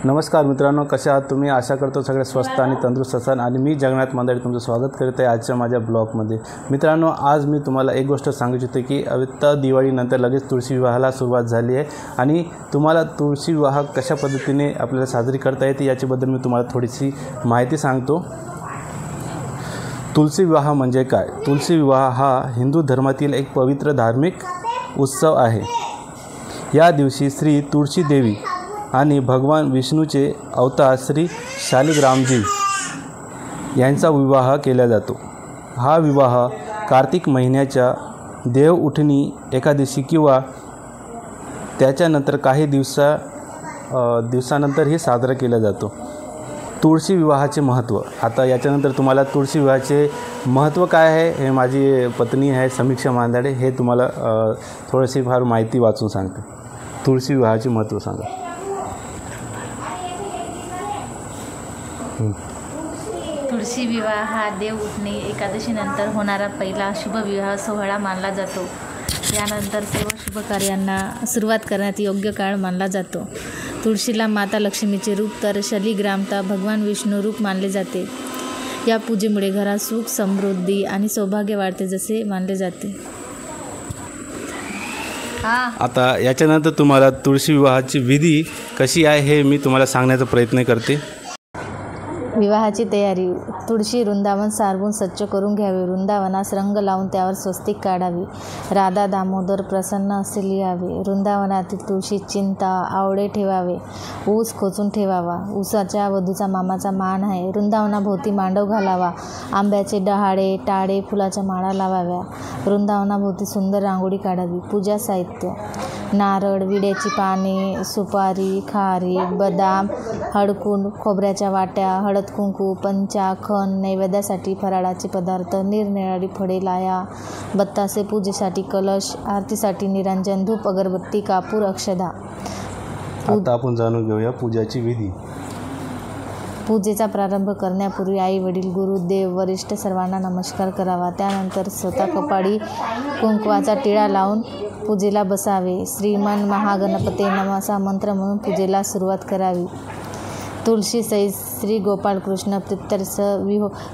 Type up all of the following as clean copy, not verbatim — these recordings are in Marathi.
नमस्कार मित्रांनो, कशा आहात तुम्ही? आशा करतो सगळे स्वस्त आणि तंदुरुस्त असाल आणि मी जगन्नाथ मंदाडे तुमचं स्वागत करत आहे आजच्या माझ्या ब्लॉगमध्ये। मित्रांनो, आज मी तुम्हाला एक गोष्ट सांगू इच्छितो की आता दिवाळीनंतर लगेच तुळशी विवाहाला सुरुवात झाली आहे आणि तुम्हाला तुळशी विवाह कशा पद्धतीने आपल्याला साजरी करता येते याच्याबद्दल मी तुम्हाला थोडीशी माहिती सांगतो। तुळशी विवाह म्हणजे काय? तुळशी विवाह हा हिंदू धर्मातील एक पवित्र धार्मिक उत्सव आहे। या दिवशी श्री तुळशी देवी आणि भगवान विष्णूचे अवतार श्री शालिग्रामजी यांचा विवाह केला जातो। हा विवाह कार्तिक महिन्याच्या देवउठणी एकादशी किंवा त्याच्यानंतर काही दिवसानंतरही साजरा केला जातो। तुळशी विवाहाचे महत्त्व, आता याच्यानंतर तुम्हाला तुळशी विवाहाचे महत्त्व काय आहे हे माझी पत्नी आहे समीक्षा मांदाडे हे तुम्हाला थोडीशी फार माहिती वाचून सांगते। तुळशी विवाहाचे महत्त्व सांगा। तुळशी विवाह हा देव उठणे एकादशीनंतर होणारा पहिला शुभ विवाह सोहळा मानला जातो। यानंतर सर्व शुभ कार्यांना सुरुवात करण्यात योग्य काळ मानला जातो। तुळशीला माता लक्ष्मीचे रूप तर शालिग्रामता भगवान विष्णू रूप मानले जाते। या पूजेमुळे घरात सुख, समृद्धी आणि सौभाग्य वाढते जसे मानले जाते। आता याच्यानंतर तुम्हाला तुळशी विवाहाची विधी कशी आहे हे मी तुम्हाला सांगण्याचा प्रयत्न करते। विवाहाची तयारी, तुळशी वृंदावन सारवून स्वच्छ करून घ्यावे। वृंदावनास रंग लावून त्यावर स्वस्तिक काढावी। राधा दामोदर प्रसन्न असे लिहावे। वृंदावनातील तुळशी चिंता आवळे ठेवावे। ऊस खोचून ठेवावा। ऊसाच्या वधूचा मामाचा मान आहे। वृंदावनाभोवती मांडव घालावा। आंब्याचे डहाळे टाळे फुलाच्या माळा लावाव्या। वृंदावनाभोवती सुंदर रांगोळी काढावी। पूजा साहित्य, नारळ, विड्याची पाने, सुपारी, खारीक, बदाम, हळकुंड, खोबऱ्याच्या वाट्या, हळद कुंकू, पंचाखंड, नैवेद्यासाठी फराळाचे पदार्थ, निरनिराळी फळे, लाया, बत्तासे, पूजेसाठी कलश, आरतीसाठी निरांजन, धूप, अगरबत्ती, कापूर, अक्षदा। आता आपण जाणून घेऊया पूजाची विधी। पूजेचा प्रारंभ करण्यापूर्वी आई वडील गुरु देव वरिष्ठ सर्वांना नमस्कार करावा। त्यानंतर स्वतः कपाळी कुंकवाचा टिळा लावून पूजेला बसावे। श्रीमन महागणपते नमः असा मंत्र म्हणून पूजेला सुरुवात करावी। तुळशी सहित श्री गोपाळकृष्ण प्रीत्यर्थ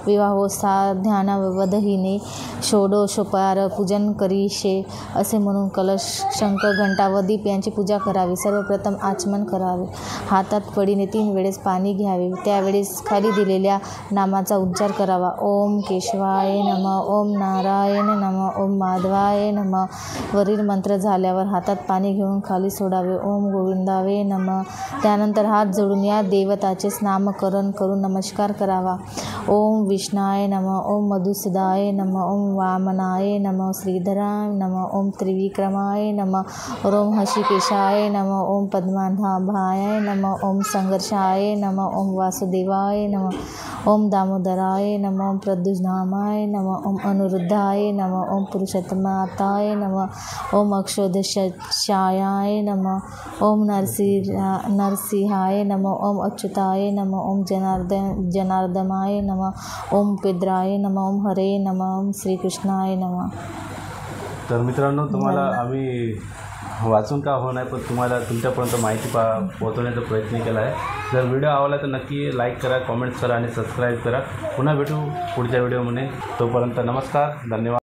विवाहोत्साध्यानवधहीने षोडशोपचार पूजन करीशे असे म्हणून कलश, शंख, घंटा व दीप यांची पूजा करावी। सर्वप्रथम आचमन करावे। हातात पळीने 3 वेळेस पाणी घ्यावे। त्यावेळेस खाली दिलेल्या नामाचा उच्चार करावा। ओम केशवाय नमः, ओम नारायण नमः, ओम माधवाय नमः। वरील मंत्र झाल्यावर हातात पाणी घेऊन खाली सोडावे। ओम गोविंदावे नमः। त्यानंतर हात जोडून या देवताचेच नामकरण करून नमस्कार करावा। ओम विष्णाय नमः, ओम मधुसूदाय नमः, ओम वामनाय नमः, श्रीधराय नमः, ओम त्रिविक्रमाय नमः, ओम हषिकेशाय नमः, ओम पद्मनाभाय नमः, ओम संघर्षाय नमः, ओम वासुदेवाय नमः, ओम दामोदराय नमः, ओम प्रद्युम्नाय नमः, ओम अनिरुद्धाय नमः, ओम पुरुषोत्तमाय नमः, ओम अक्षोदशायाय नमः, ओम नरसिंहाय नमः, ओम अच्युताय नमः, ओम जनार्दनाय नमः, ओम पेद्राय नमः, ओम हरे नमः, ओम श्रीकृष्णाय नमः। तर मित्रांनो, तुम्हाला आम्ही वाचून का हो नाही पण तुम्हाला तुमच्यापर्यंत माहिती पोहोचवण्याचा प्रयत्न केला आहे। जर व्हिडिओ आवडला तर नक्की लाईक करा, कमेंट्स करा आणि सबस्क्राईब करा। पुन्हा भेटू पुढच्या व्हिडिओमध्ये। तोपर्यंत नमस्कार, धन्यवाद।